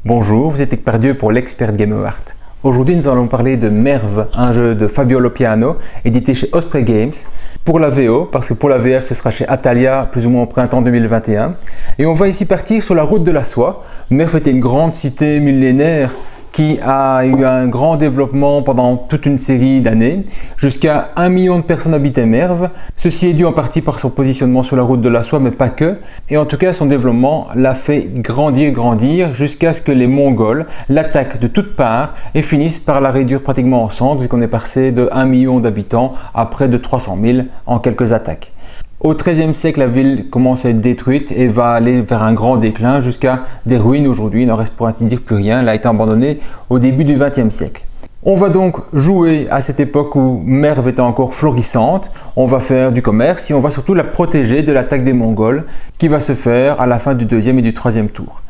Bonjour, vous êtes Ekperdieu pour l'Expert Game Art. Aujourd'hui, nous allons parler de Merve, un jeu de Fabio Lopiano, édité chez Osprey Games, pour la VO, parce que pour la VF, ce sera chez Atalia, plus ou moins au printemps 2021. Et on va ici partir sur la route de la soie. Merve était une grande cité millénaire qui a eu un grand développement pendant toute une série d'années. Jusqu'à 1 million de personnes habitaient Merve. Ceci est dû en partie par son positionnement sur la route de la soie, mais pas que. Et en tout cas, son développement l'a fait grandir jusqu'à ce que les Mongols l'attaquent de toutes parts et finissent par la réduire pratiquement en cendres, vu qu'on est passé de 1 million d'habitants à près de 300 000 en quelques attaques. Au XIIIe siècle, la ville commence à être détruite et va aller vers un grand déclin jusqu'à des ruines aujourd'hui. Il n'en reste pour ainsi dire plus rien. Elle a été abandonnée au début du XXe siècle. On va donc jouer à cette époque où Merve était encore florissante. On va faire du commerce et on va surtout la protéger de l'attaque des Mongols qui va se faire à la fin du deuxième et du troisième tour.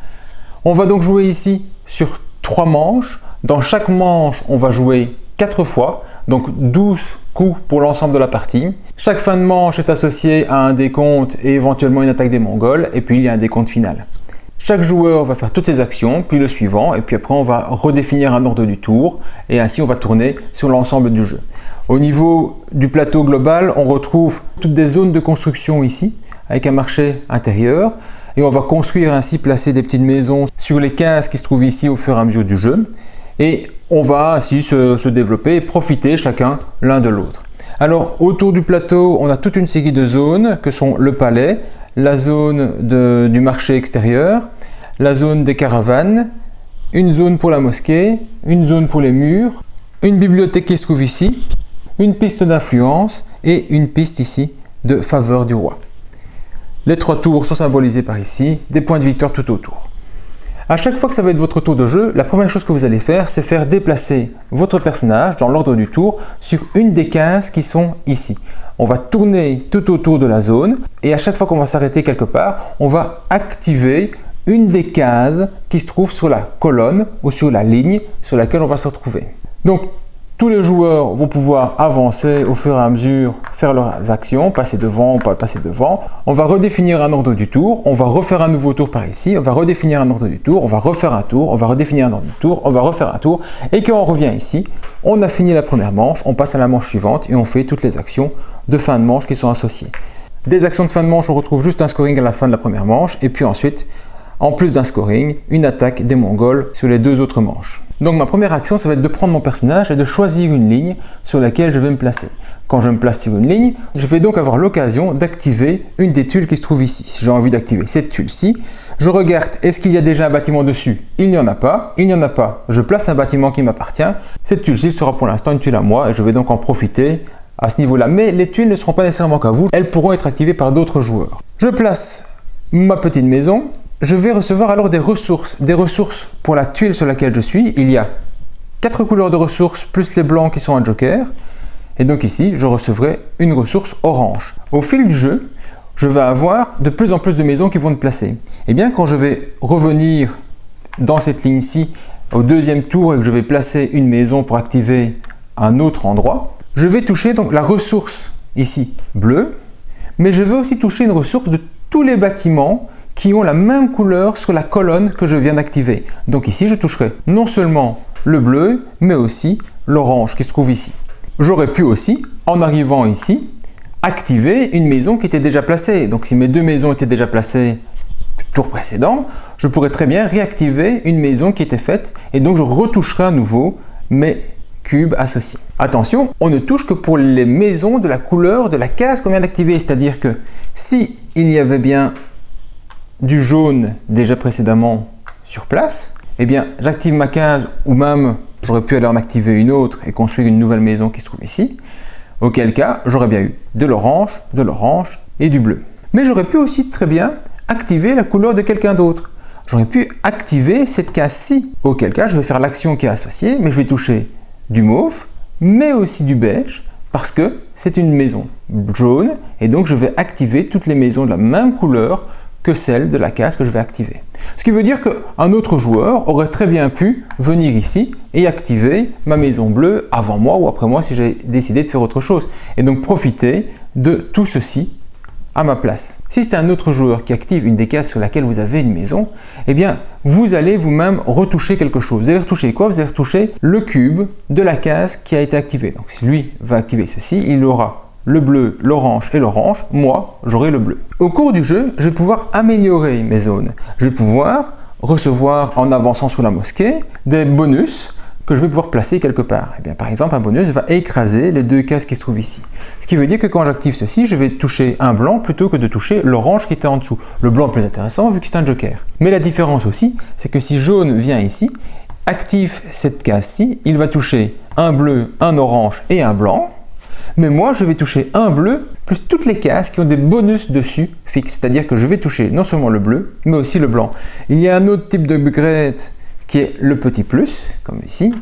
On va donc jouer ici sur 3 manches. Dans chaque manche, on va jouer 4 fois, donc 12 coups pour l'ensemble de la partie. Chaque fin de manche est associée à un décompte et éventuellement une attaque des Mongols, et puis il y a un décompte final. Chaque joueur va faire toutes ses actions, puis le suivant, et puis après on va redéfinir un ordre du tour, et ainsi on va tourner sur l'ensemble du jeu. Au niveau du plateau global, on retrouve toutes des zones de construction ici, avec un marché intérieur, et on va construire ainsi, placer des petites maisons sur les 15 qui se trouvent ici au fur et à mesure du jeu. Et on va ainsi se développer et profiter chacun l'un de l'autre. Alors autour du plateau, on a toute une série de zones que sont le palais, la zone du marché extérieur, la zone des caravanes, une zone pour la mosquée, une zone pour les murs, une bibliothèque qui se trouve ici, une piste d'influence et une piste ici de faveur du roi. Les 3 tours sont symbolisés par ici, des points de victoire tout autour. À chaque fois que ça va être votre tour de jeu, la première chose que vous allez faire, c'est faire déplacer votre personnage dans l'ordre du tour sur une des 15 qui sont ici. On va tourner tout autour de la zone et à chaque fois qu'on va s'arrêter quelque part, on va activer une des 15 qui se trouve sur la colonne ou sur la ligne sur laquelle on va se retrouver. Donc, tous les joueurs vont pouvoir avancer au fur et à mesure, faire leurs actions, passer devant ou pas passer devant. On va redéfinir un ordre du tour, on va refaire un nouveau tour par ici, on va redéfinir un ordre du tour, on va refaire un tour, on va redéfinir un ordre du tour, on va refaire un tour. Et quand on revient ici, on a fini la première manche, on passe à la manche suivante et on fait toutes les actions de fin de manche qui sont associées. Des actions de fin de manche, on retrouve juste un scoring à la fin de la première manche et puis ensuite, en plus d'un scoring, une attaque des Mongols sur les 2 autres manches. Donc ma première action, ça va être de prendre mon personnage et de choisir une ligne sur laquelle je vais me placer. Quand je me place sur une ligne, je vais donc avoir l'occasion d'activer une des tuiles qui se trouve ici. Si j'ai envie d'activer cette tuile-ci, je regarde, est-ce qu'il y a déjà un bâtiment dessus? Il n'y en a pas. Il n'y en a pas. Je place un bâtiment qui m'appartient. Cette tuile-ci sera pour l'instant une tuile à moi et je vais donc en profiter à ce niveau-là. Mais les tuiles ne seront pas nécessairement qu'à vous. Elles pourront être activées par d'autres joueurs. Je place ma petite maison. Je vais recevoir alors des ressources pour la tuile sur laquelle je suis. Il y a 4 couleurs de ressources plus les blancs qui sont un joker. Et donc ici, je recevrai une ressource orange. Au fil du jeu, je vais avoir de plus en plus de maisons qui vont être placées. Et bien quand je vais revenir dans cette ligne-ci au deuxième tour et que je vais placer une maison pour activer un autre endroit, je vais toucher donc la ressource ici bleue, mais je vais aussi toucher une ressource de tous les bâtiments qui ont la même couleur sur la colonne que je viens d'activer. Donc ici, je toucherai non seulement le bleu, mais aussi l'orange qui se trouve ici. J'aurais pu aussi, en arrivant ici, activer une maison qui était déjà placée. Donc si mes 2 maisons étaient déjà placées du tour précédent, je pourrais très bien réactiver une maison qui était faite et donc je retoucherai à nouveau mes cubes associés. Attention, on ne touche que pour les maisons de la couleur de la case qu'on vient d'activer. C'est-à-dire que si il y avait bien du jaune déjà précédemment sur place, eh bien j'active ma case ou même j'aurais pu aller en activer une autre et construire une nouvelle maison qui se trouve ici, auquel cas j'aurais bien eu de l'orange et du bleu. Mais j'aurais pu aussi très bien activer la couleur de quelqu'un d'autre. J'aurais pu activer cette case-ci, auquel cas je vais faire l'action qui est associée, mais je vais toucher du mauve, mais aussi du beige, parce que c'est une maison jaune et donc je vais activer toutes les maisons de la même couleur que celle de la case que je vais activer. Ce qui veut dire qu'un autre joueur aurait très bien pu venir ici et activer ma maison bleue avant moi ou après moi si j'ai décidé de faire autre chose. Et donc profiter de tout ceci à ma place. Si c'est un autre joueur qui active une des cases sur laquelle vous avez une maison, eh bien, vous allez vous-même retoucher quelque chose. Vous allez retoucher quoi? Vous allez retoucher le cube de la case qui a été activée. Donc, si lui va activer ceci, il aura le bleu, l'orange et l'orange. Moi, j'aurai le bleu. Au cours du jeu, je vais pouvoir améliorer mes zones. Je vais pouvoir recevoir, en avançant sous la mosquée, des bonus que je vais pouvoir placer quelque part. Eh bien, par exemple, un bonus va écraser les deux cases qui se trouvent ici. Ce qui veut dire que quand j'active ceci, je vais toucher un blanc plutôt que de toucher l'orange qui était en dessous. Le blanc est plus intéressant vu que c'est un joker. Mais la différence aussi, c'est que si jaune vient ici, active cette case-ci, il va toucher un bleu, un orange et un blanc. Mais moi, je vais toucher un bleu plus toutes les cases qui ont des bonus dessus fixes. C'est-à-dire que je vais toucher non seulement le bleu, mais aussi le blanc. Il y a un autre type d'upgrade qui est le petit plus, comme ici.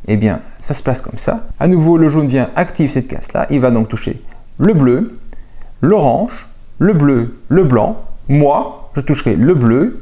Eh bien, ça se place comme ça. À nouveau, le jaune vient, active cette case-là. Il va donc toucher le bleu, l'orange, le bleu, le blanc. Moi, je toucherai le bleu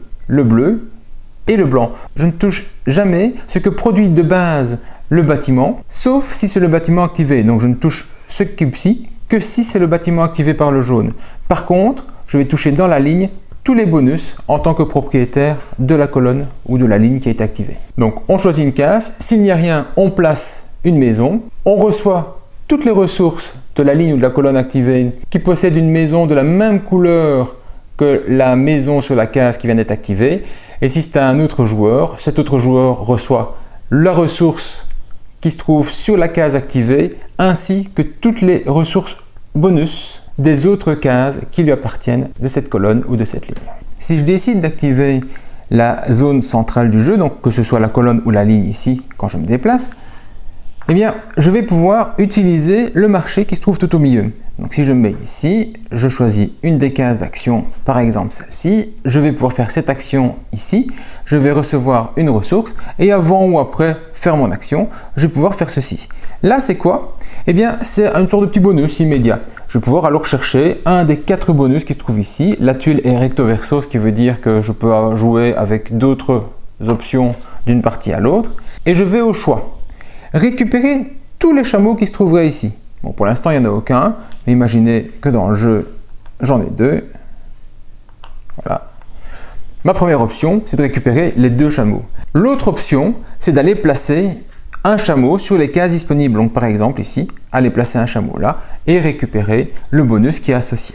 et le blanc. Je ne touche jamais ce que produit de base le bâtiment, sauf si c'est le bâtiment activé. Donc, je ne touche ce cube-ci que si c'est le bâtiment activé par le jaune. Par contre, je vais toucher dans la ligne tous les bonus en tant que propriétaire de la colonne ou de la ligne qui a été activée. Donc, on choisit une case. S'il n'y a rien, on place une maison. On reçoit toutes les ressources de la ligne ou de la colonne activée qui possède une maison de la même couleur que la maison sur la case qui vient d'être activée. Et si c'est un autre joueur, cet autre joueur reçoit la ressource qui se trouve sur la case activée ainsi que toutes les ressources bonus des autres cases qui lui appartiennent de cette colonne ou de cette ligne. Si je décide d'activer la zone centrale du jeu, donc que ce soit la colonne ou la ligne ici quand je me déplace, eh bien, je vais pouvoir utiliser le marché qui se trouve tout au milieu. Donc si je me mets ici, je choisis une des cases d'action, par exemple celle-ci, je vais pouvoir faire cette action ici, je vais recevoir une ressource et avant ou après faire mon action, je vais pouvoir faire ceci. Là, c'est quoi? Eh bien, c'est une sorte de petit bonus immédiat. Je vais pouvoir alors chercher un des 4 bonus qui se trouve ici. La tuile est recto verso, ce qui veut dire que je peux jouer avec d'autres options d'une partie à l'autre. Et je vais au choix. Récupérer tous les chameaux qui se trouveraient ici. Bon, pour l'instant, il n'y en a aucun. Mais imaginez que dans le jeu, j'en ai 2. Voilà. Ma première option, c'est de récupérer les 2 chameaux. L'autre option, c'est d'aller placer un chameau sur les cases disponibles. Donc par exemple ici, aller placer un chameau là et récupérer le bonus qui est associé.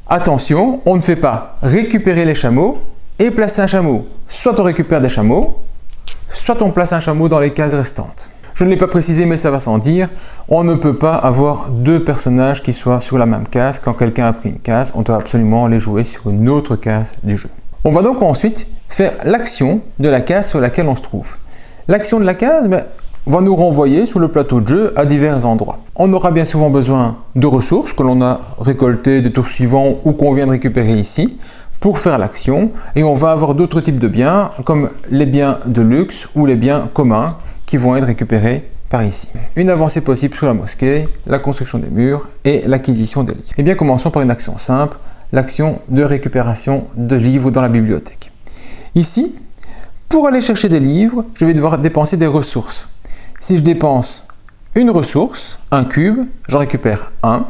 Attention, on ne fait pas récupérer les chameaux et placer un chameau. Soit on récupère des chameaux, soit on place un chameau dans les cases restantes. Je ne l'ai pas précisé mais ça va sans dire, on ne peut pas avoir 2 personnages qui soient sur la même case. Quand quelqu'un a pris une case, on doit absolument les jouer sur une autre case du jeu. On va donc ensuite faire l'action de la case sur laquelle on se trouve. L'action de la case va nous renvoyer sur le plateau de jeu à divers endroits. On aura bien souvent besoin de ressources que l'on a récoltées des tours suivants ou qu'on vient de récupérer ici pour faire l'action. Et on va avoir d'autres types de biens comme les biens de luxe ou les biens communs qui vont être récupérés par ici. Une avancée possible sur la mosquée, la construction des murs et l'acquisition des livres. Eh bien, commençons par une action simple, l'action de récupération de livres dans la bibliothèque. Ici, pour aller chercher des livres, je vais devoir dépenser des ressources. Si je dépense une ressource, un cube, j'en récupère 1,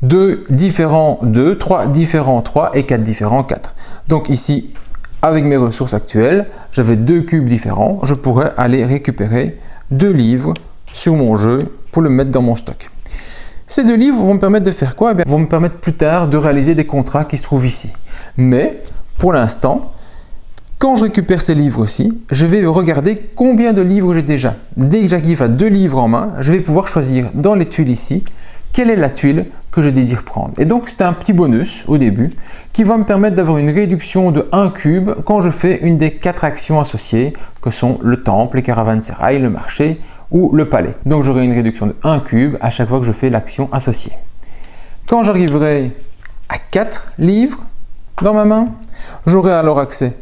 2 différents 2, 3 différents 3 et 4 différents 4. Donc ici, avec mes ressources actuelles, j'avais 2 cubes différents, je pourrais aller récupérer 2 livres sur mon jeu pour le mettre dans mon stock. Ces 2 livres vont me permettre de faire quoi? Eh bien, vont me permettre plus tard de réaliser des contrats qui se trouvent ici. Mais pour l'instant, quand je récupère ces livres aussi, je vais regarder combien de livres j'ai déjà. Dès que j'arrive à 2 livres en main, je vais pouvoir choisir dans les tuiles ici, quelle est la tuile que je désire prendre. Et donc c'est un petit bonus au début qui va me permettre d'avoir une réduction de 1 cube quand je fais une des 4 actions associées que sont le temple, les caravansérails, le marché ou le palais. Donc j'aurai une réduction de 1 cube à chaque fois que je fais l'action associée. Quand j'arriverai à 4 livres dans ma main, j'aurai alors accès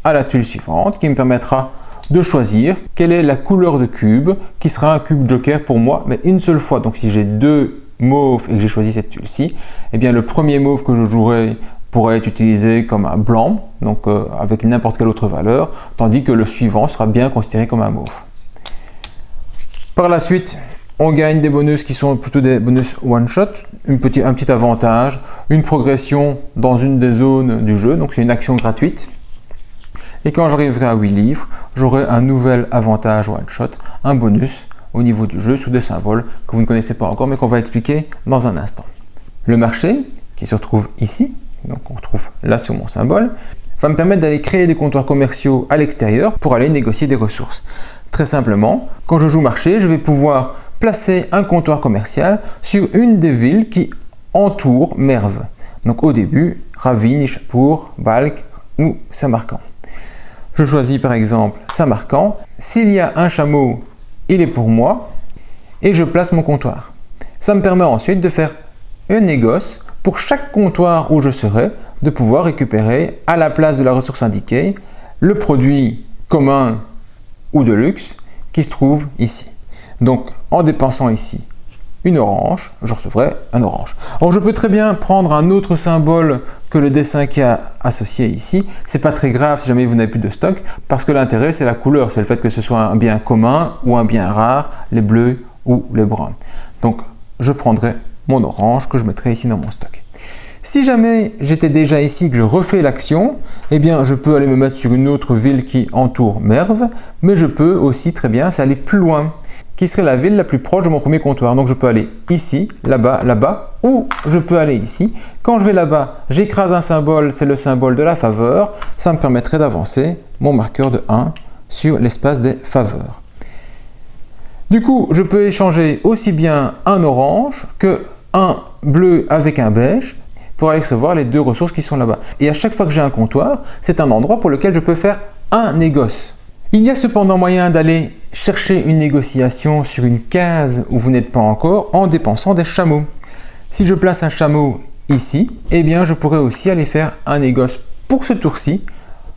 à la tuile suivante qui me permettra de choisir quelle est la couleur de cube qui sera un cube joker pour moi, mais une seule fois. Donc si j'ai 2 mauves et que j'ai choisi cette tuile-ci, eh bien le premier mauve que je jouerai pourrait être utilisé comme un blanc, donc avec n'importe quelle autre valeur, tandis que le suivant sera bien considéré comme un mauve. Par la suite, On gagne des bonus qui sont plutôt des bonus one-shot, un petit avantage, une progression dans une des zones du jeu, donc c'est une action gratuite. Et quand j'arriverai à 8 livres, j'aurai un nouvel avantage one-shot, un bonus au niveau du jeu sous des symboles que vous ne connaissez pas encore, mais qu'on va expliquer dans un instant. Le marché, qui se retrouve ici, donc on retrouve là sur mon symbole, va me permettre d'aller créer des comptoirs commerciaux à l'extérieur pour aller négocier des ressources. Très simplement, quand je joue marché, je vais pouvoir placer un comptoir commercial sur une des villes qui entourent Merv. Donc au début, Ravi, Nishapur, Balkh ou Samarkand. Je choisis par exemple Samarkand. S'il y a un chameau, il est pour moi et je place mon comptoir. Ça me permet ensuite de faire un négoce pour chaque comptoir où je serai, de pouvoir récupérer à la place de la ressource indiquée le produit commun ou de luxe qui se trouve ici. Donc en dépensant ici une orange, je recevrai un orange. Alors je peux très bien prendre un autre symbole que le dessin qui est associé ici. C'est pas très grave si jamais vous n'avez plus de stock, parce que l'intérêt c'est la couleur, c'est le fait que ce soit un bien commun ou un bien rare, les bleus ou les bruns. Donc je prendrai mon orange que je mettrai ici dans mon stock. Si jamais j'étais déjà ici, que je refais l'action, eh bien je peux aller me mettre sur une autre ville qui entoure Merv, mais je peux aussi très bien aller plus loin, qui serait la ville la plus proche de mon premier comptoir. Donc je peux aller ici, là-bas, là-bas, ou je peux aller ici. Quand je vais là-bas, j'écrase un symbole, c'est le symbole de la faveur. Ça me permettrait d'avancer mon marqueur de 1 sur l'espace des faveurs. Du coup, je peux échanger aussi bien un orange que un bleu avec un beige pour aller recevoir les deux ressources qui sont là-bas. Et à chaque fois que j'ai un comptoir, c'est un endroit pour lequel je peux faire un négoce. Il y a cependant moyen d'aller chercher une négociation sur une case où vous n'êtes pas encore en dépensant des chameaux. Si je place un chameau ici, eh bien je pourrais aussi aller faire un négoce pour ce tour-ci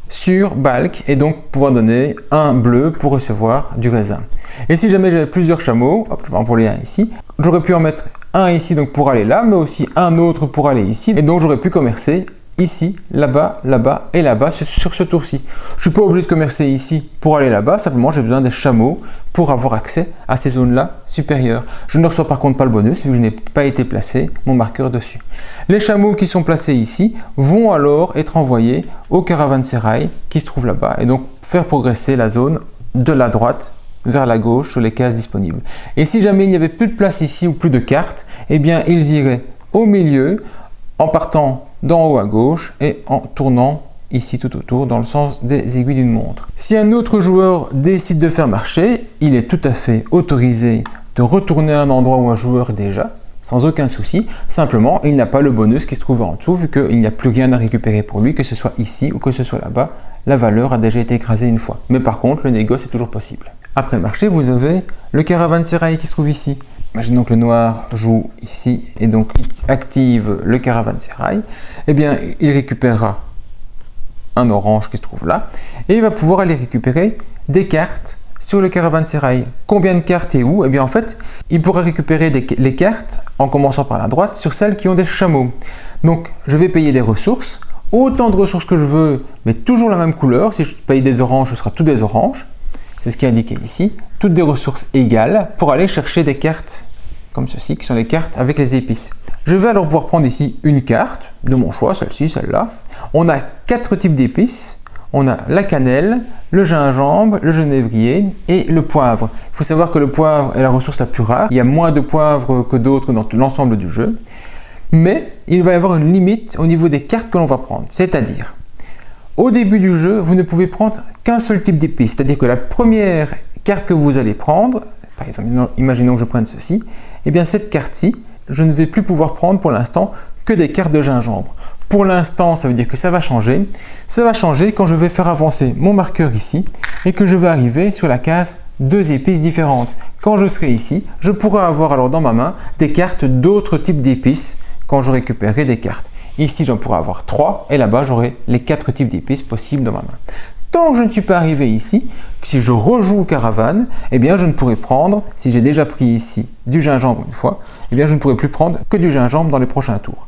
sur Balkh et donc pouvoir donner un bleu pour recevoir du raisin. Et si jamais j'avais plusieurs chameaux, hop, je vais en voler un ici, j'aurais pu en mettre un ici donc pour aller là, mais aussi un autre pour aller ici, et donc j'aurais pu commercer ici, là-bas, là-bas et là-bas sur ce tour-ci. Je ne suis pas obligé de commercer ici pour aller là-bas, simplement j'ai besoin des chameaux pour avoir accès à ces zones-là supérieures. Je ne reçois par contre pas le bonus vu que je n'ai pas été placé mon marqueur dessus. Les chameaux qui sont placés ici vont alors être envoyés au caravansérail qui se trouve là-bas et donc faire progresser la zone de la droite vers la gauche sur les cases disponibles. Et si jamais il n'y avait plus de place ici ou plus de cartes, eh bien ils iraient au milieu en partant d'en haut à gauche et en tournant ici tout autour dans le sens des aiguilles d'une montre. Si un autre joueur décide de faire marcher, il est tout à fait autorisé de retourner à un endroit où un joueur est déjà, sans aucun souci. Simplement, il n'a pas le bonus qui se trouve en dessous vu qu'il n'y a plus rien à récupérer pour lui, que ce soit ici ou que ce soit là-bas. La valeur a déjà été écrasée une fois. Mais par contre, le négoce est toujours possible. Après le marché, vous avez le caravansérail qui se trouve ici. Imaginons que le noir joue ici et donc active le caravansérail. Eh bien, il récupérera un orange qui se trouve là et il va pouvoir aller récupérer des cartes sur le caravansérail. Combien de cartes et où? Eh bien, en fait, il pourra récupérer les cartes en commençant par la droite sur celles qui ont des chameaux. Donc, je vais payer des ressources, autant de ressources que je veux, mais toujours la même couleur. Si je paye des oranges, ce sera tout des oranges. C'est ce qui est indiqué ici. Toutes des ressources égales pour aller chercher des cartes comme ceci, qui sont les cartes avec les épices. Je vais alors pouvoir prendre ici une carte de mon choix, celle-ci, celle-là. On a 4 types d'épices. On a la cannelle, le gingembre, le genévrier et le poivre. Il faut savoir que le poivre est la ressource la plus rare. Il y a moins de poivre que d'autres dans l'ensemble du jeu. Mais il va y avoir une limite au niveau des cartes que l'on va prendre. C'est-à-dire, au début du jeu, vous ne pouvez prendre qu'un seul type d'épice. C'est-à-dire que la première carte que vous allez prendre, par exemple, imaginons que je prenne ceci, et bien cette carte-ci, je ne vais plus pouvoir prendre pour l'instant que des cartes de gingembre. Pour l'instant, ça veut dire que ça va changer. Ça va changer quand je vais faire avancer mon marqueur ici et que je vais arriver sur la case 2 épices différentes. Quand je serai ici, je pourrai avoir alors dans ma main des cartes d'autres types d'épices quand je récupérerai des cartes. Ici, j'en pourrai avoir 3 et là-bas, j'aurai les 4 types d'épices possibles dans ma main. Tant que je ne suis pas arrivé ici, si je rejoue caravane, eh bien je ne pourrai prendre, si j'ai déjà pris ici du gingembre une fois, eh bien je ne pourrai plus prendre que du gingembre dans les prochains tours.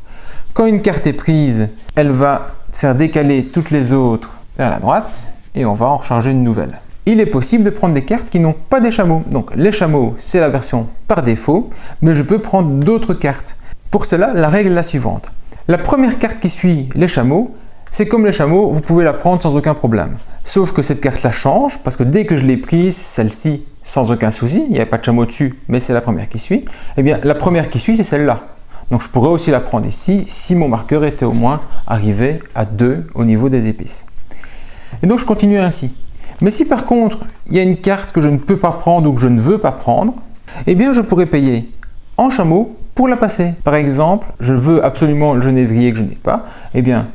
Quand une carte est prise, elle va faire décaler toutes les autres vers la droite et on va en recharger une nouvelle. il est possible de prendre des cartes qui n'ont pas des chameaux. Donc les chameaux, c'est la version par défaut, mais je peux prendre d'autres cartes. Pour cela, la règle est la suivante. La première carte qui suit les chameaux, c'est comme les chameaux, vous pouvez la prendre sans aucun problème. Sauf que cette carte-là change, parce que dès que je l'ai prise, celle-ci, sans aucun souci, il n'y a pas de chameau dessus, mais c'est la première qui suit, eh bien la première qui suit, c'est celle-là. Donc je pourrais aussi la prendre ici, si mon marqueur était au moins arrivé à 2 au niveau des épices. Et donc je continue ainsi. Mais si par contre, il y a une carte que je ne peux pas prendre ou que je ne veux pas prendre, eh bien je pourrais payer en chameau pour la passer. Par exemple, je veux absolument le genévrier que je n'ai pas, eh bien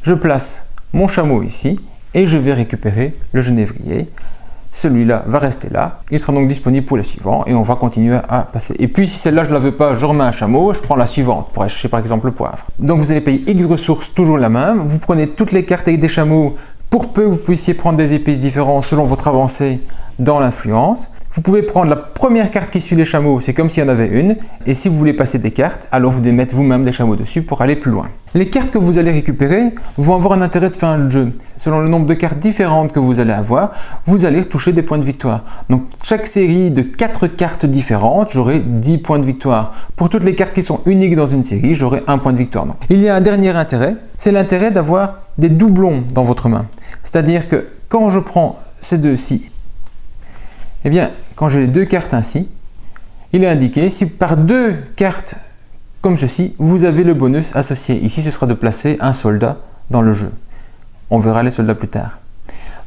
je place mon chameau ici et je vais récupérer le genévrier. Celui-là va rester là, il sera donc disponible pour les suivants et on va continuer à passer. Et puis si celle-là je ne la veux pas, je remets un chameau, je prends la suivante pour acheter par exemple le poivre. Donc vous allez payer X ressources, toujours la même, vous prenez toutes les cartes avec des chameaux pour peu que vous puissiez prendre des épices différents selon votre avancée dans l'influence. Vous pouvez prendre la première carte qui suit les chameaux, c'est comme s'il y en avait une, et si vous voulez passer des cartes, alors vous devez mettre vous-même des chameaux dessus pour aller plus loin. Les cartes que vous allez récupérer vont avoir un intérêt de fin de jeu. Selon le nombre de cartes différentes que vous allez avoir, vous allez toucher des points de victoire. Donc chaque série de 4 cartes différentes, j'aurai 10 points de victoire. Pour toutes les cartes qui sont uniques dans une série, j'aurai 1 point de victoire. Donc, il y a un dernier intérêt, c'est l'intérêt d'avoir des doublons dans votre main. C'est-à-dire que quand je prends ces deux-ci, eh bien, quand j'ai les 2 cartes ainsi, il est indiqué si par 2 cartes comme ceci, vous avez le bonus associé. Ici, ce sera de placer un soldat dans le jeu. On verra les soldats plus tard.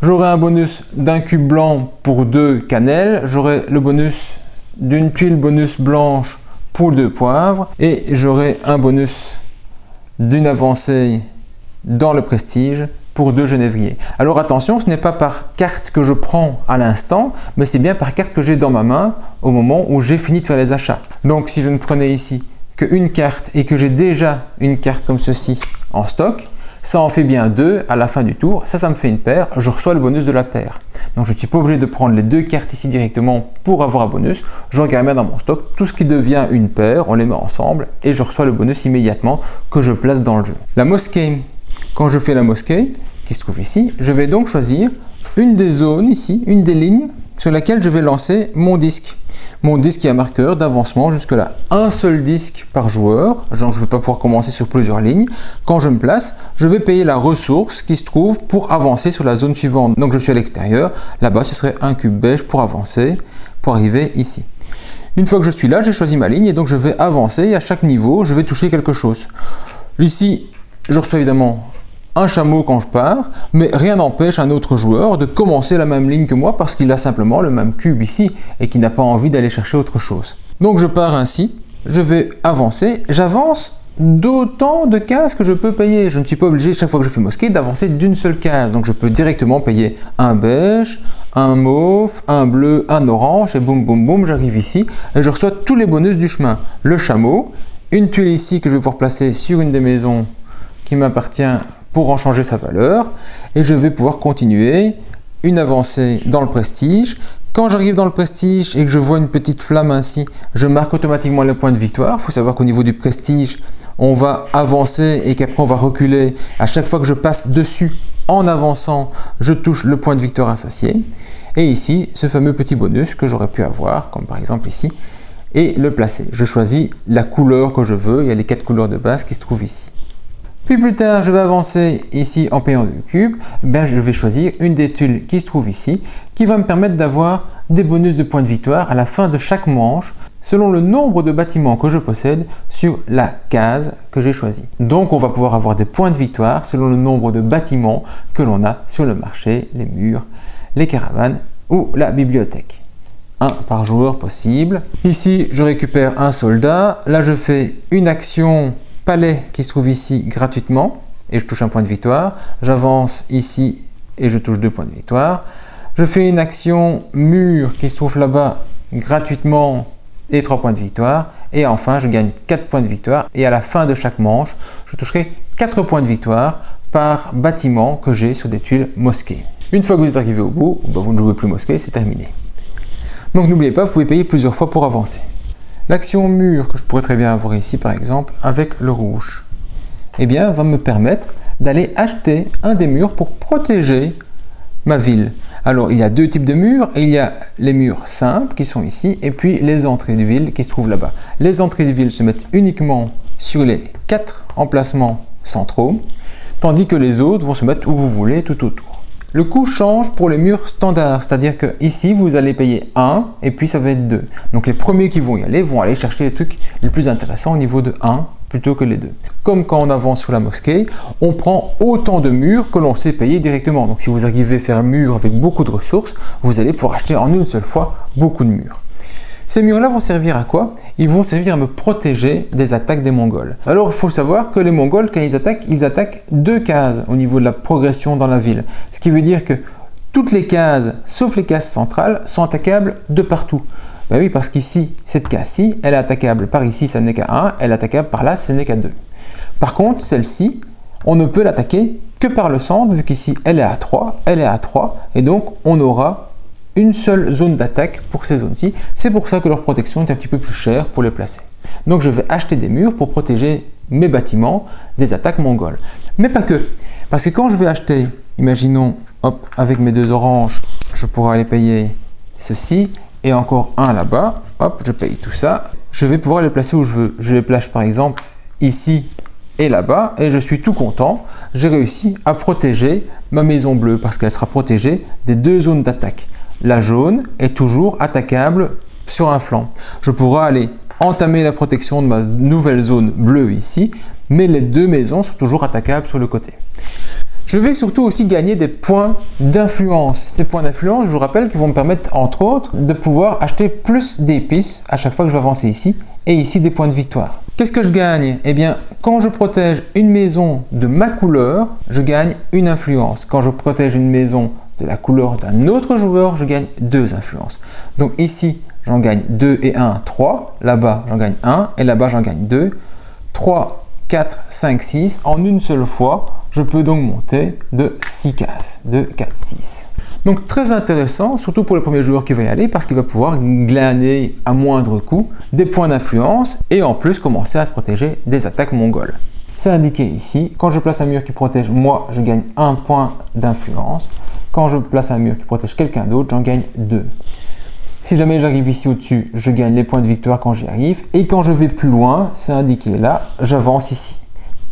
J'aurai un bonus d'un cube blanc pour 2 cannelles. J'aurai le bonus d'une tuile bonus blanche pour 2 poivres. Et j'aurai un bonus d'une avancée dans le prestige pour 2 genévriers. Alors attention, ce n'est pas par carte que je prends à l'instant, mais c'est bien par carte que j'ai dans ma main au moment où j'ai fini de faire les achats. Donc si je ne prenais ici qu'une carte et que j'ai déjà une carte comme ceci en stock, ça en fait bien 2 à la fin du tour. Ça me fait une paire, je reçois le bonus de la paire. Donc je ne suis pas obligé de prendre les 2 cartes ici directement pour avoir un bonus. Je regarde bien dans mon stock, tout ce qui devient une paire, on les met ensemble et je reçois le bonus immédiatement que je place dans le jeu. La mosquée. Quand je fais la mosquée, qui se trouve ici, je vais donc choisir une des zones ici, une des lignes sur laquelle je vais lancer mon disque. Mon disque qui a un marqueur d'avancement jusque là. Un seul disque par joueur, donc je ne vais pas pouvoir commencer sur plusieurs lignes. Quand je me place, je vais payer la ressource qui se trouve pour avancer sur la zone suivante. Donc je suis à l'extérieur, là-bas ce serait un cube beige pour avancer, pour arriver ici. Une fois que je suis là, j'ai choisi ma ligne et donc je vais avancer et à chaque niveau, je vais toucher quelque chose. Ici, je reçois évidemment un chameau quand je pars, mais rien n'empêche un autre joueur de commencer la même ligne que moi parce qu'il a simplement le même cube ici et qu'il n'a pas envie d'aller chercher autre chose. Donc je pars ainsi, je vais avancer, j'avance d'autant de cases que je peux payer. Je ne suis pas obligé chaque fois que je fais mosquée d'avancer d'une seule case, donc je peux directement payer un beige, un mauve, un bleu, un orange et boum boum boum, j'arrive ici et je reçois tous les bonus du chemin. Le chameau, une tuile ici que je vais pouvoir placer sur une des maisons qui m'appartient pour en changer sa valeur et je vais pouvoir continuer une avancée dans le prestige. Quand j'arrive dans le prestige et que je vois une petite flamme ainsi, je marque automatiquement le point de victoire. Il faut savoir qu'au niveau du prestige, on va avancer et qu'après on va reculer. À chaque fois que je passe dessus en avançant, je touche le point de victoire associé. Et ici, ce fameux petit bonus que j'aurais pu avoir, comme par exemple ici, et le placer. Je choisis la couleur que je veux. Il y a les 4 couleurs de base qui se trouvent ici. Puis plus tard, je vais avancer ici en payant 2 cubes. Je vais choisir une des tuiles qui se trouve ici, qui va me permettre d'avoir des bonus de points de victoire à la fin de chaque manche, selon le nombre de bâtiments que je possède sur la case que j'ai choisie. Donc on va pouvoir avoir des points de victoire selon le nombre de bâtiments que l'on a sur le marché, les murs, les caravanes ou la bibliothèque. 1 par joueur possible. Ici, je récupère un soldat. Là, je fais une action palais qui se trouve ici gratuitement et je touche un point de victoire. J'avance ici et je touche 2 points de victoire. Je fais une action mur qui se trouve là-bas gratuitement et 3 points de victoire. Et enfin, je gagne 4 points de victoire et à la fin de chaque manche, je toucherai 4 points de victoire par bâtiment que j'ai sur des tuiles mosquées. Une fois que vous êtes arrivé au bout, vous ne jouez plus mosquée, c'est terminé. Donc n'oubliez pas, vous pouvez payer plusieurs fois pour avancer. L'action mur que je pourrais très bien avoir ici par exemple avec le rouge, eh va me permettre d'aller acheter un des murs pour protéger ma ville. Alors il y a deux types de murs, il y a les murs simples qui sont ici et puis les entrées de ville qui se trouvent là-bas. Les entrées de ville se mettent uniquement sur les 4 emplacements centraux, tandis que les autres vont se mettre où vous voulez tout autour. Le coût change pour les murs standards, c'est-à-dire que ici vous allez payer 1 et puis ça va être 2. Donc les premiers qui vont y aller vont aller chercher les trucs les plus intéressants au niveau de 1 plutôt que les 2. Comme quand on avance sur la mosquée, on prend autant de murs que l'on sait payer directement. Donc si vous arrivez à faire un mur avec beaucoup de ressources, vous allez pouvoir acheter en une seule fois beaucoup de murs. Ces murs-là vont servir à quoi? Ils vont servir à me protéger des attaques des Mongols. Alors il faut savoir que les Mongols, quand ils attaquent 2 cases au niveau de la progression dans la ville. Ce qui veut dire que toutes les cases, sauf les cases centrales, sont attaquables de partout. Ben oui, parce qu'ici, cette case-ci, elle est attaquable par ici, ça n'est qu'à 1, elle est attaquable par là, ce n'est qu'à 2. Par contre, celle-ci, on ne peut l'attaquer que par le centre, vu qu'ici, elle est à 3, elle est à 3, et donc on aura une seule zone d'attaque pour ces zones-ci. C'est pour ça que leur protection est un petit peu plus chère pour les placer. Donc je vais acheter des murs pour protéger mes bâtiments des attaques mongoles. Mais pas que. Parce que quand je vais acheter, imaginons, hop, avec mes 2 oranges, je pourrais aller payer ceci et encore un là-bas. Hop, je paye tout ça. Je vais pouvoir les placer où je veux. Je les place par exemple ici et là-bas et je suis tout content. J'ai réussi à protéger ma maison bleue parce qu'elle sera protégée des 2 zones d'attaque. La jaune est toujours attaquable sur un flanc. Je pourrai aller entamer la protection de ma nouvelle zone bleue ici, mais les 2 maisons sont toujours attaquables sur le côté. Je vais surtout aussi gagner des points d'influence. Ces points d'influence, je vous rappelle, qui vont me permettre, entre autres, de pouvoir acheter plus d'épices à chaque fois que je vais avancer ici, et ici des points de victoire. Qu'est-ce que je gagne? Eh bien, quand je protège une maison de ma couleur, je gagne une influence. Quand je protège une maison de la couleur d'un autre joueur, je gagne 2 influences. Donc ici, j'en gagne 2 et 1, 3. Là-bas, j'en gagne 1 et là-bas, j'en gagne 2. 3, 4, 5, 6. En une seule fois, je peux donc monter de 6 cases. 2, 4, 6. Donc très intéressant, surtout pour le premier joueur qui va y aller, parce qu'il va pouvoir glaner à moindre coût des points d'influence et en plus commencer à se protéger des attaques mongoles. C'est indiqué ici. Quand je place un mur qui protège moi, je gagne 1 point d'influence. Quand je place un mur qui protège quelqu'un d'autre, j'en gagne 2. Si jamais j'arrive ici au-dessus, je gagne les points de victoire quand j'y arrive. Et quand je vais plus loin, c'est indiqué là, j'avance ici.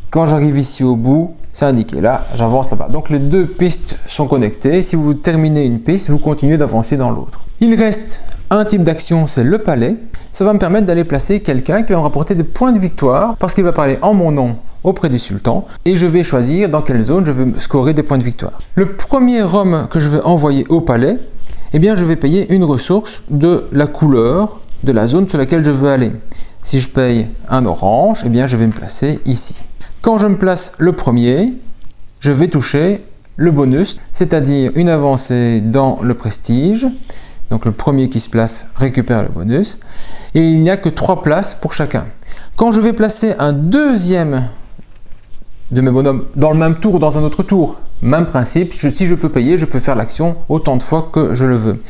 Quand j'arrive ici au bout, c'est indiqué là, j'avance là-bas. Donc les 2 pistes sont connectées. Si vous terminez une piste, vous continuez d'avancer dans l'autre. Il reste un type d'action, c'est le palais. Ça va me permettre d'aller placer quelqu'un qui va me rapporter des points de victoire parce qu'il va parler en mon nom auprès du sultan et je vais choisir dans quelle zone je veux scorer des points de victoire. Le premier homme que je vais envoyer au palais, eh bien je vais payer une ressource de la couleur de la zone sur laquelle je veux aller. Si je paye un orange, eh bien je vais me placer ici. Quand je me place le premier, je vais toucher le bonus, c'est-à-dire une avancée dans le prestige. Donc le premier qui se place récupère le bonus et il n'y a que 3 places pour chacun. Quand je vais placer un deuxième de mes bonhommes dans le même tour, dans un autre tour, même principe, si je peux payer, je peux faire l'action autant de fois que je le veux.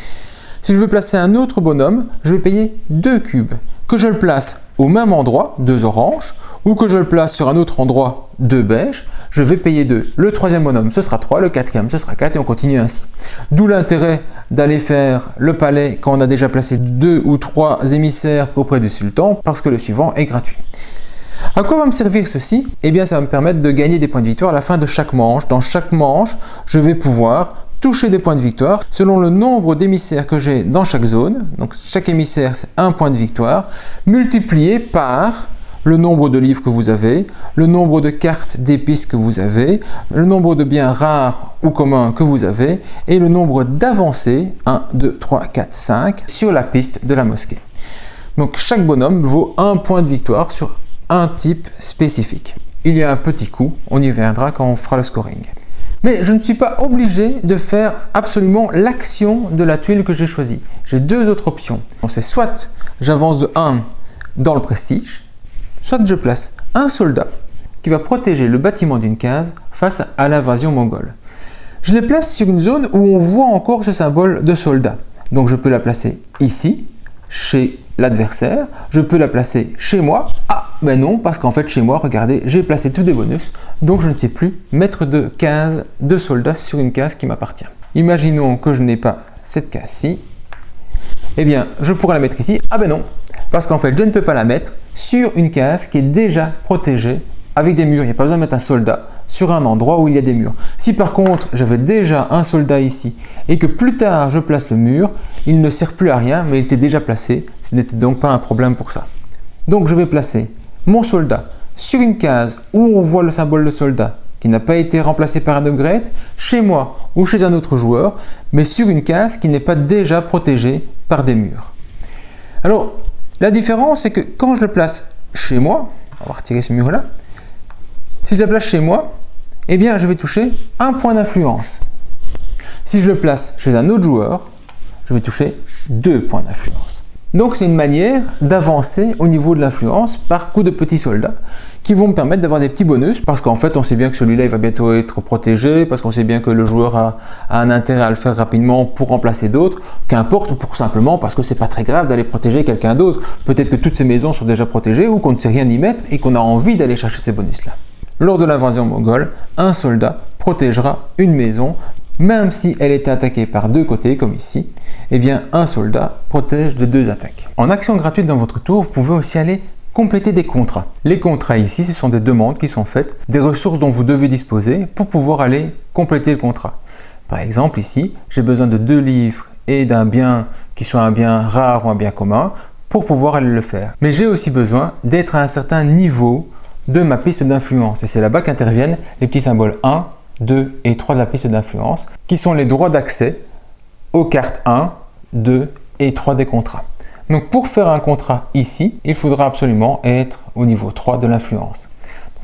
Si je veux placer un autre bonhomme, je vais payer 2 cubes. Que je le place au même endroit, 2 oranges, ou que je le place sur un autre endroit, 2 beiges, je vais payer 2. Le troisième bonhomme, ce sera 3, le quatrième, ce sera 4 et on continue ainsi. D'où l'intérêt d'aller faire le palais quand on a déjà placé 2 ou 3 émissaires auprès du sultan, parce que le suivant est gratuit. À quoi va me servir ceci? Eh bien, ça va me permettre de gagner des points de victoire à la fin de chaque manche. Dans chaque manche, je vais pouvoir toucher des points de victoire selon le nombre d'émissaires que j'ai dans chaque zone. Donc, chaque émissaire, c'est 1 point de victoire, multiplié par le nombre de livres que vous avez, le nombre de cartes d'épices que vous avez, le nombre de biens rares ou communs que vous avez et le nombre d'avancées, 1, 2, 3, 4, 5, sur la piste de la mosquée. Donc, chaque bonhomme vaut 1 point de victoire sur un type spécifique. Il y a un petit coup, on y reviendra quand on fera le scoring. Mais je ne suis pas obligé de faire absolument l'action de la tuile que j'ai choisie. J'ai 2 autres options. C'est soit j'avance de 1 dans le prestige, soit je place un soldat qui va protéger le bâtiment d'une case face à l'invasion mongole. Je les place sur une zone où on voit encore ce symbole de soldat. Donc je peux la placer ici, chez l'adversaire, je peux la placer chez moi. Ah, ben non, parce qu'en fait chez moi, regardez, j'ai placé tous des bonus, donc je ne sais plus mettre de case de soldats sur une case qui m'appartient. Imaginons que je n'ai pas cette case-ci. Eh bien, je pourrais la mettre ici. Ah ben non, parce qu'en fait, je ne peux pas la mettre sur une case qui est déjà protégée avec des murs. Il n'y a pas besoin de mettre un soldat sur un endroit où il y a des murs. Si par contre, j'avais déjà un soldat ici et que plus tard, je place le mur, il ne sert plus à rien, mais il était déjà placé. Ce n'était donc pas un problème pour ça. Donc, je vais placer mon soldat sur une case où on voit le symbole de soldat qui n'a pas été remplacé par un upgrade, chez moi ou chez un autre joueur, mais sur une case qui n'est pas déjà protégée par des murs. Alors, la différence, c'est que quand je le place chez moi, on va retirer ce mur-là, si je le place chez moi, eh bien, je vais toucher un point d'influence. Si je le place chez un autre joueur, je vais toucher 2 points d'influence. Donc, c'est une manière d'avancer au niveau de l'influence par coup de petits soldats qui vont me permettre d'avoir des petits bonus parce qu'en fait, on sait bien que celui-là, il va bientôt être protégé, parce qu'on sait bien que le joueur a un intérêt à le faire rapidement pour remplacer d'autres, qu'importe, ou pour simplement parce que c'est pas très grave d'aller protéger quelqu'un d'autre. Peut-être que toutes ces maisons sont déjà protégées ou qu'on ne sait rien y mettre et qu'on a envie d'aller chercher ces bonus-là. Lors de l'invasion mongole, un soldat protégera une maison, même si elle est attaquée par 2 côtés, comme ici, eh bien un soldat protège de 2 attaques. En action gratuite dans votre tour, vous pouvez aussi aller compléter des contrats. Les contrats ici, ce sont des demandes qui sont faites, des ressources dont vous devez disposer pour pouvoir aller compléter le contrat. Par exemple ici, j'ai besoin de 2 livres et d'un bien qui soit un bien rare ou un bien commun pour pouvoir aller le faire. Mais j'ai aussi besoin d'être à un certain niveau de ma piste d'influence et c'est là-bas qu'interviennent les petits symboles 1, 2 et 3 de la piste d'influence qui sont les droits d'accès aux cartes 1, 2 et 3 des contrats. Donc pour faire un contrat ici, il faudra absolument être au niveau 3 de l'influence.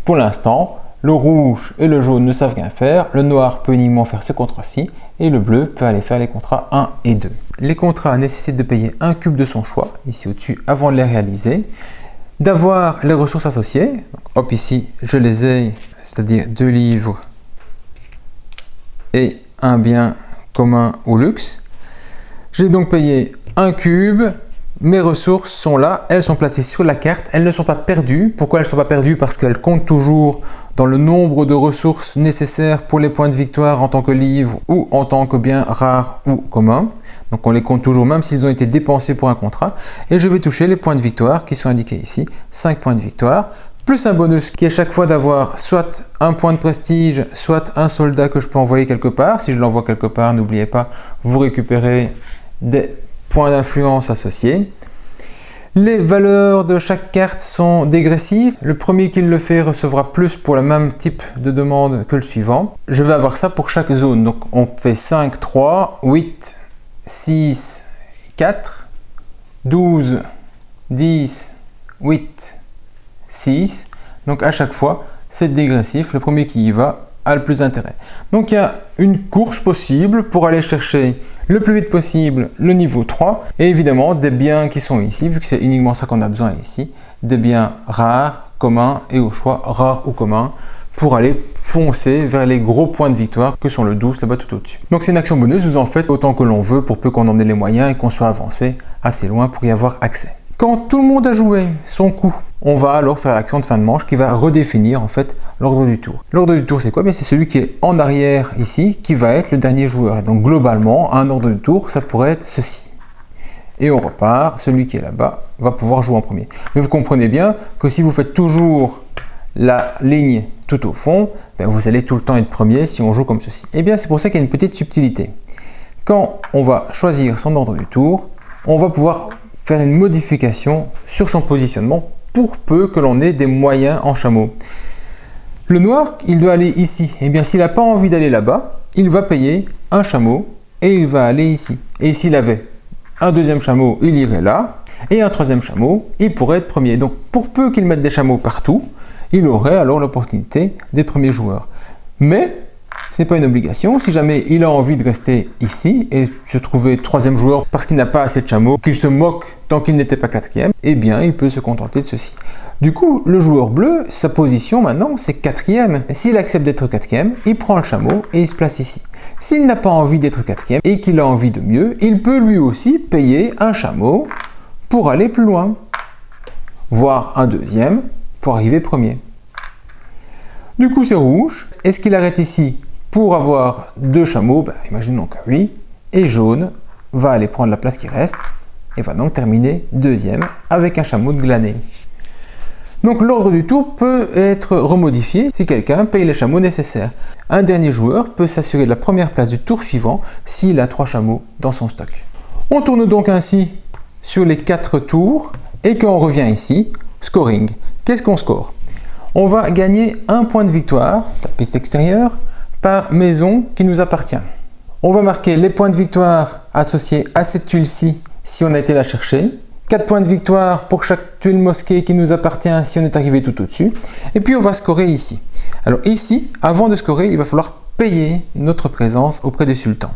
Pour l'instant, le rouge et le jaune ne savent rien faire, le noir peut uniquement faire ce contrat-ci et le bleu peut aller faire les contrats 1 et 2. Les contrats nécessitent de payer un cube de son choix, ici au-dessus, avant de les réaliser, d'avoir les ressources associées. Donc, hop, ici, je les ai, c'est-à-dire 2 livres et un bien commun ou luxe. J'ai donc payé un cube. Mes ressources sont là, elles sont placées sur la carte, elles ne sont pas perdues. Pourquoi elles ne sont pas perdues? Parce qu'elles comptent toujours dans le nombre de ressources nécessaires pour les points de victoire en tant que livre ou en tant que bien rare ou commun. Donc on les compte toujours même s'ils ont été dépensés pour un contrat. Et je vais toucher les points de victoire qui sont indiqués ici, 5 points de victoire, plus un bonus qui est chaque fois d'avoir soit un point de prestige, soit un soldat que je peux envoyer quelque part. Si je l'envoie quelque part, n'oubliez pas, vous récupérez des points d'influence associés. Les valeurs de chaque carte sont dégressives. Le premier qui le fait recevra plus pour le même type de demande que le suivant. Je vais avoir ça pour chaque zone. Donc on fait 5, 3, 8, 6, 4, 12, 10, 8, 6. Donc à chaque fois, c'est dégressif. Le premier qui y va a le plus d'intérêt. Donc il y a une course possible pour aller chercher le plus vite possible le niveau 3 et évidemment des biens qui sont ici, vu que c'est uniquement ça qu'on a besoin ici, des biens rares, communs et au choix rares ou communs pour aller foncer vers les gros points de victoire que sont le 12 là-bas tout au-dessus. Donc c'est une action bonus, vous en faites autant que l'on veut pour peu qu'on en ait les moyens et qu'on soit avancé assez loin pour y avoir accès. Quand tout le monde a joué son coup, on va alors faire l'action de fin de manche qui va redéfinir en fait l'ordre du tour. L'ordre du tour c'est quoi? C'est celui qui est en arrière ici qui va être le dernier joueur. Et donc globalement, un ordre du tour, ça pourrait être ceci. Et on repart, celui qui est là-bas va pouvoir jouer en premier. Mais vous comprenez bien que si vous faites toujours la ligne tout au fond, vous allez tout le temps être premier si on joue comme ceci. Et bien c'est pour ça qu'il y a une petite subtilité. Quand on va choisir son ordre du tour, on va pouvoir faire une modification sur son positionnement pour peu que l'on ait des moyens en chameau. Le noir, il doit aller ici. Et bien s'il n'a pas envie d'aller là-bas, il va payer un chameau et il va aller ici. Et s'il avait un deuxième chameau, il irait là. Et un troisième chameau, il pourrait être premier. Donc pour peu qu'il mette des chameaux partout, il aurait alors l'opportunité d'être premier joueur. Mais ce n'est pas une obligation. Si jamais il a envie de rester ici et se trouver troisième joueur parce qu'il n'a pas assez de chameaux, qu'il se moque tant qu'il n'était pas quatrième, eh bien il peut se contenter de ceci. Du coup, le joueur bleu, sa position maintenant, c'est quatrième. S'il accepte d'être quatrième, il prend le chameau et il se place ici. S'il n'a pas envie d'être quatrième et qu'il a envie de mieux, il peut lui aussi payer un chameau pour aller plus loin, voire un deuxième pour arriver premier. Du coup, c'est rouge. Est-ce qu'il arrête ici Pour avoir 2 chameaux, imaginons que oui, et jaune va aller prendre la place qui reste et va donc terminer deuxième avec un chameau de glané. Donc l'ordre du tour peut être remodifié si quelqu'un paye les chameaux nécessaires. Un dernier joueur peut s'assurer de la première place du tour suivant s'il a 3 chameaux dans son stock. On tourne donc ainsi sur les 4 tours et quand on revient ici, scoring. Qu'est-ce qu'on score? On va gagner 1 point de victoire, la piste extérieure, par maison qui nous appartient. On va marquer les points de victoire associés à cette tuile-ci si on a été la chercher. 4 points de victoire pour chaque tuile mosquée qui nous appartient si on est arrivé tout au-dessus. Et puis on va scorer ici. Alors ici, avant de scorer, il va falloir payer notre présence auprès du sultan.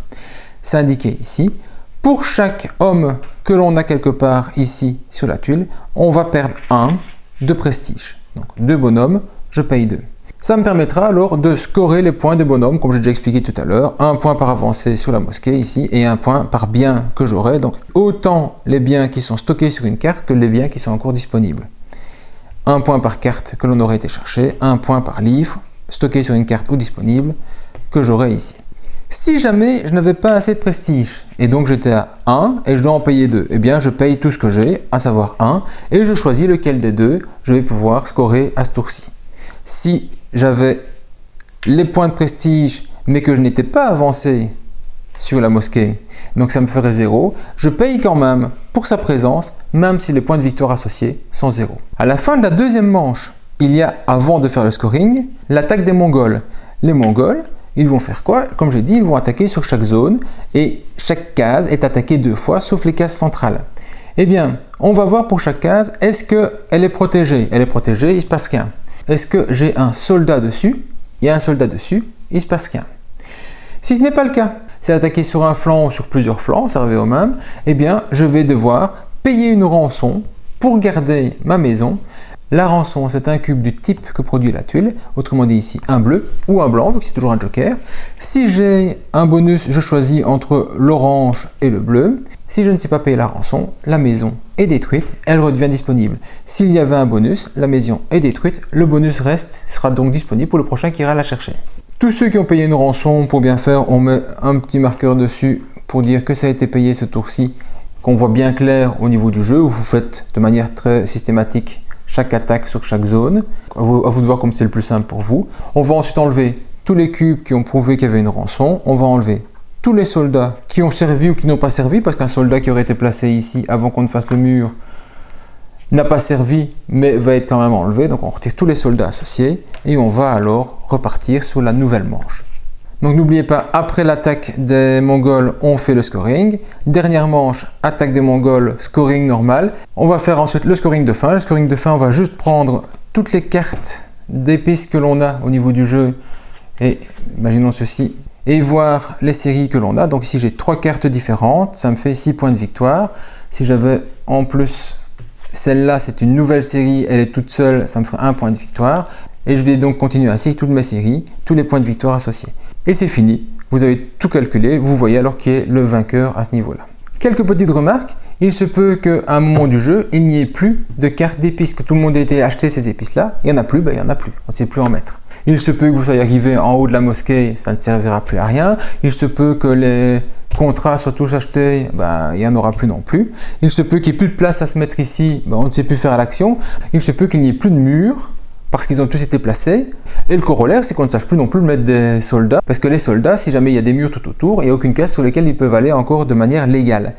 C'est indiqué ici. Pour chaque homme que l'on a quelque part ici sur la tuile, on va perdre 1 de prestige. Donc 2 bonhommes, je paye 2. Ça me permettra alors de scorer les points des bonhommes, comme j'ai déjà expliqué tout à l'heure. 1 point par avancée sur la mosquée ici et 1 point par bien que j'aurai. Donc autant les biens qui sont stockés sur une carte que les biens qui sont encore disponibles. 1 point par carte que l'on aurait été chercher, 1 point par livre stocké sur une carte ou disponible que j'aurai ici. Si jamais je n'avais pas assez de prestige et donc j'étais à 1 et je dois en payer 2, eh bien je paye tout ce que j'ai, à savoir 1, et je choisis lequel des deux je vais pouvoir scorer à ce tour-ci. Si j'avais les points de prestige mais que je n'étais pas avancé sur la mosquée, donc ça me ferait 0, je paye quand même pour sa présence, même si les points de victoire associés sont 0. À la fin de la deuxième manche, il y a, avant de faire le scoring, l'attaque des Mongols. Les Mongols, ils vont faire quoi? Comme j'ai dit, ils vont attaquer sur chaque zone et chaque case est attaquée 2 fois, sauf les cases centrales. Eh bien, on va voir pour chaque case, est-ce qu'elle est protégée? Elle est protégée, il ne se passe rien. Est-ce que j'ai un soldat dessus? Il y a un soldat dessus, il ne se passe rien. Si ce n'est pas le cas, c'est attaqué sur un flanc ou sur plusieurs flancs, ça revient au même, eh bien, je vais devoir payer une rançon pour garder ma maison. La rançon, c'est un cube du type que produit la tuile, autrement dit ici un bleu ou un blanc, vu que c'est toujours un joker. Si j'ai un bonus, je choisis entre l'orange et le bleu. Si je ne sais pas payer la rançon, la maison est détruite, elle redevient disponible. S'il y avait un bonus, la maison est détruite, le bonus sera donc disponible pour le prochain qui ira la chercher. Tous ceux qui ont payé une rançon, pour bien faire, on met un petit marqueur dessus pour dire que ça a été payé ce tour-ci, qu'on voit bien clair au niveau du jeu, où vous faites de manière très systématique chaque attaque sur chaque zone. À vous de voir comme c'est le plus simple pour vous. On va ensuite enlever tous les cubes qui ont prouvé qu'il y avait une rançon. On va enlever tous les soldats qui ont servi ou qui n'ont pas servi, parce qu'un soldat qui aurait été placé ici avant qu'on ne fasse le mur n'a pas servi, mais va être quand même enlevé. Donc on retire tous les soldats associés et on va alors repartir sur la nouvelle manche. Donc n'oubliez pas, après l'attaque des Mongols, on fait le scoring. Dernière manche, attaque des Mongols, scoring normal. On va faire ensuite le scoring de fin. Le scoring de fin, on va juste prendre toutes les cartes d'épices que l'on a au niveau du jeu. Et imaginons ceci. Et voir les séries que l'on a. Donc ici, j'ai 3 cartes différentes. Ça me fait 6 points de victoire. Si j'avais en plus celle-là, c'est une nouvelle série. Elle est toute seule. Ça me ferait 1 point de victoire. Et je vais donc continuer ainsi avec toutes mes séries, tous les points de victoire associés. Et c'est fini, vous avez tout calculé, vous voyez alors qui est le vainqueur à ce niveau-là. Quelques petites remarques, il se peut qu'à un moment du jeu, il n'y ait plus de cartes d'épices, que tout le monde ait été acheter ces épices-là, il n'y en a plus, il n'y en a plus, on ne sait plus en mettre. Il se peut que vous soyez arrivé en haut de la mosquée, ça ne servira plus à rien. Il se peut que les contrats soient tous achetés, il n'y en aura plus non plus. Il se peut qu'il n'y ait plus de place à se mettre ici, on ne sait plus faire l'action. Il se peut qu'il n'y ait plus de murs, parce qu'ils ont tous été placés. Et le corollaire, c'est qu'on ne sache plus non plus mettre des soldats, parce que les soldats, si jamais il y a des murs tout autour, il n'y a aucune case sur lesquelles ils peuvent aller encore de manière légale.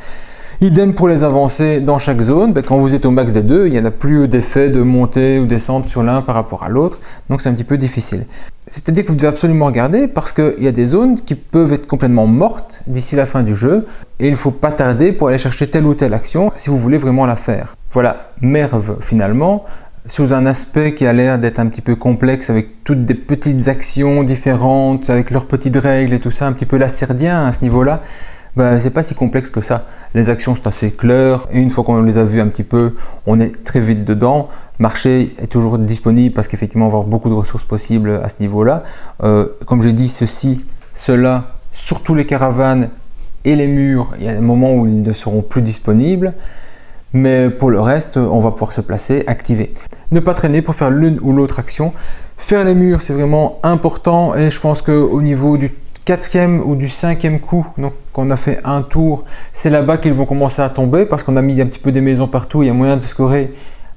Idem pour les avancées dans chaque zone, quand vous êtes au max des deux, il n'y en a plus d'effet de montée ou descente sur l'un par rapport à l'autre, donc c'est un petit peu difficile. C'est-à-dire que vous devez absolument regarder, parce qu'il y a des zones qui peuvent être complètement mortes d'ici la fin du jeu, et il ne faut pas tarder pour aller chercher telle ou telle action si vous voulez vraiment la faire. Voilà, Merv finalement, sous un aspect qui a l'air d'être un petit peu complexe, avec toutes des petites actions différentes, avec leurs petites règles et tout ça, un petit peu lacerdien à ce niveau-là, c'est pas si complexe que ça. Les actions sont assez claires, et une fois qu'on les a vues un petit peu, on est très vite dedans. Marché est toujours disponible parce qu'effectivement on va avoir beaucoup de ressources possibles à ce niveau-là. Comme j'ai dit, cela, surtout les caravanes et les murs, il y a des moments où ils ne seront plus disponibles. Mais pour le reste, on va pouvoir se placer, activer. Ne pas traîner pour faire l'une ou l'autre action. Faire les murs, c'est vraiment important et je pense qu'au niveau du 4e ou du 5e coup, donc on a fait un tour, c'est là-bas qu'ils vont commencer à tomber parce qu'on a mis un petit peu des maisons partout. Il y a moyen de scorer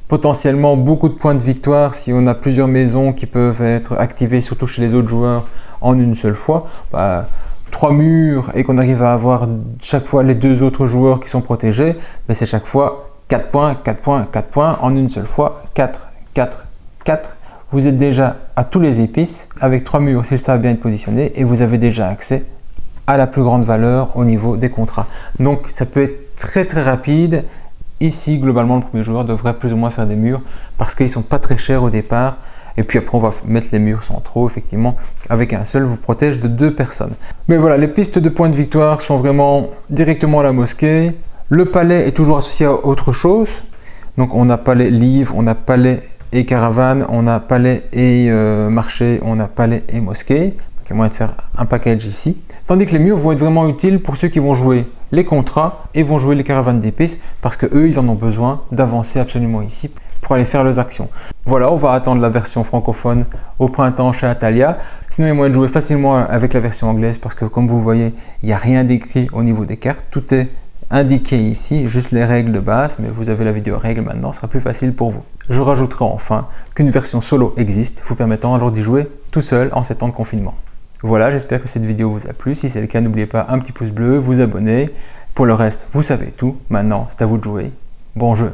potentiellement beaucoup de points de victoire si on a plusieurs maisons qui peuvent être activées, surtout chez les autres joueurs, en une seule fois. 3 murs et qu'on arrive à avoir chaque fois les 2 autres joueurs qui sont protégés, mais c'est chaque fois 4 points, 4 points, 4 points en une seule fois, 4, 4, 4. Vous êtes déjà à tous les épices avec 3 murs s'ils savent bien être positionnés et vous avez déjà accès à la plus grande valeur au niveau des contrats. Donc ça peut être très très rapide. Ici, globalement, le premier joueur devrait plus ou moins faire des murs parce qu'ils ne sont pas très chers au départ. Et puis après, on va mettre les murs centraux, effectivement. Avec un seul, vous protège de 2 personnes. Mais voilà, les pistes de points de victoire sont vraiment directement à la mosquée. Le palais est toujours associé à autre chose. Donc on a palais livre, on a palais et caravane, on a palais et marché, on a palais et mosquée. Donc il y a moyen de faire un package ici. Tandis que les murs vont être vraiment utiles pour ceux qui vont jouer les contrats et vont jouer les caravanes d'épices parce que eux, ils en ont besoin d'avancer absolument ici pour aller faire leurs actions. Voilà, on va attendre la version francophone au printemps chez Atalia. Sinon, il y a moyen de jouer facilement avec la version anglaise parce que comme vous le voyez, il n'y a rien d'écrit au niveau des cartes. Tout est indiqué ici, juste les règles de base, mais vous avez la vidéo règles maintenant, ce sera plus facile pour vous. Je rajouterai enfin qu'une version solo existe, vous permettant alors d'y jouer tout seul en ces temps de confinement. Voilà, j'espère que cette vidéo vous a plu. Si c'est le cas, n'oubliez pas un petit pouce bleu, vous abonner. Pour le reste, vous savez tout. Maintenant, c'est à vous de jouer. Bon jeu!